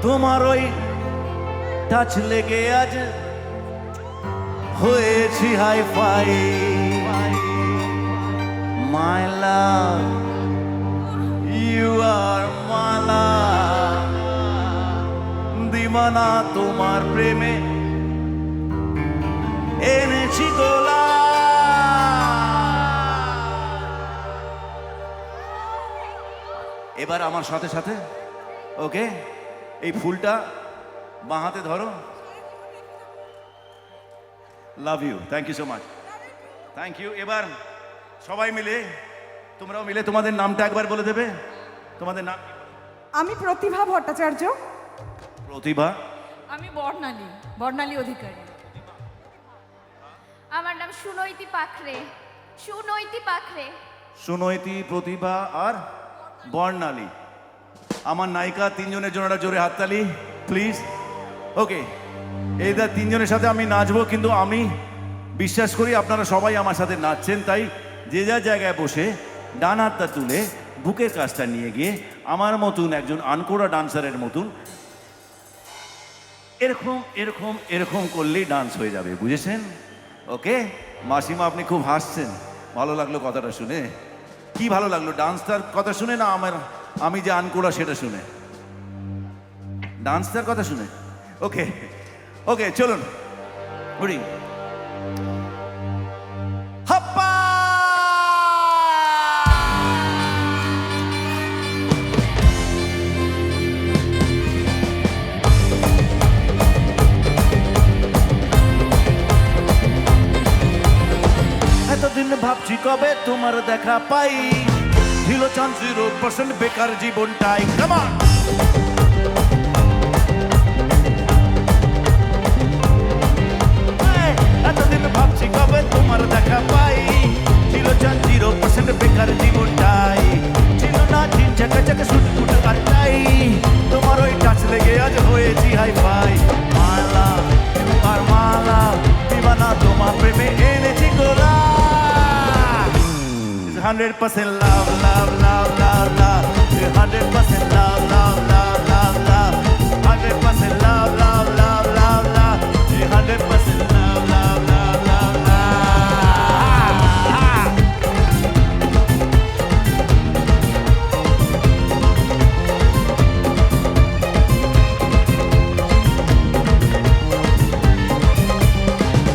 তোমার ওই টাচ লেগে আজ হয়েছি hi fi. My love you are my love, দিবানা তোমার প্রেমে এনেছি গোলা। এবার আমার সাথে সাথে ওকে এই ফুলটা বাঁ হাতে ধরো। Love you, thank you so much, thank you. এবার সবাই মিলে, তোমরাও মিলে তোমাদের নামটা একবার বলে দেবে। তোমাদের নাম? আমি প্রতিভা ভট্টাচার্য। প্রতিভা? আমি বর্ণালী, বর্ণালী অধিকারী। আমার নাম সুনৈতি পাখরে, সুনৈতি পাখরে। সুনৈতি, প্রতিভা আর বর্ণালী। আমার নায়িকা তিনজনের জন্য একটা জোরে হাততালি প্লিজ। ওকে, এই তিনজনের সাথে আমি নাচবো, কিন্তু আমি বিশ্বাস করি আপনারা সবাই আমার সাথে নাচছেন, তাই যে যার জায়গায় বসে ডান হাতটা তুলে বুকের কাজটা নিয়ে গিয়ে আমার মতন একজন আনকোড়া ডান্সারের মতন এরকম এরকম এরকম করলেই ডান্স হয়ে যাবে, বুঝেছেন? ওকে মাসিমা, আপনি খুব হাসছেন, ভালো লাগলো কথাটা শুনে। কি ভালো লাগলো, ডান্সটার কথা শুনে না আমি যে আনকোড়া সেটা শুনে? ডান্সটার কথা শুনে? ওকে ওকে, চলুন উড়ি। হাপ্পা! এতদিন ভাবছি কবে তোমার দেখা পাই, ছিল চান্স 0% বেকার জীবনটাই। Come on! এতদিন ভাবছি কবে তোমার দেখা পাই, ছিল চান্স 0% বেকার জীবনটাই। ছিল না দিন চাকা চাকা শুট ফুট আটটাই, তোমার ওই টাচ লেগে আজ হয়েছি হাই ফাই। মালা আর মালা, দিবানা তোমার প্রেমে এনেছি গোলা। 100% love, love, love, love, love. 100% love, love, love, love, love. 100% love, love, love, love, love. 100% love, love, love, love, love.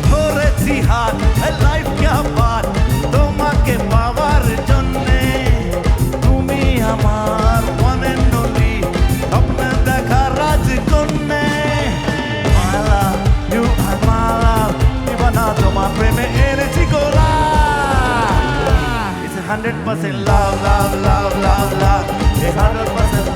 ধরেছি হাত, লাইফ কে বাত, তোমাকে পাওয়ার জন্যে। তুমি আমার one and only, স্বপ্ন দেখা রাজকন্যে। মালা ইউ আর মালা, দিবানা তোমার প্রেমে এনেছি গোলা। It's 100% love, love, love, love, love. 100%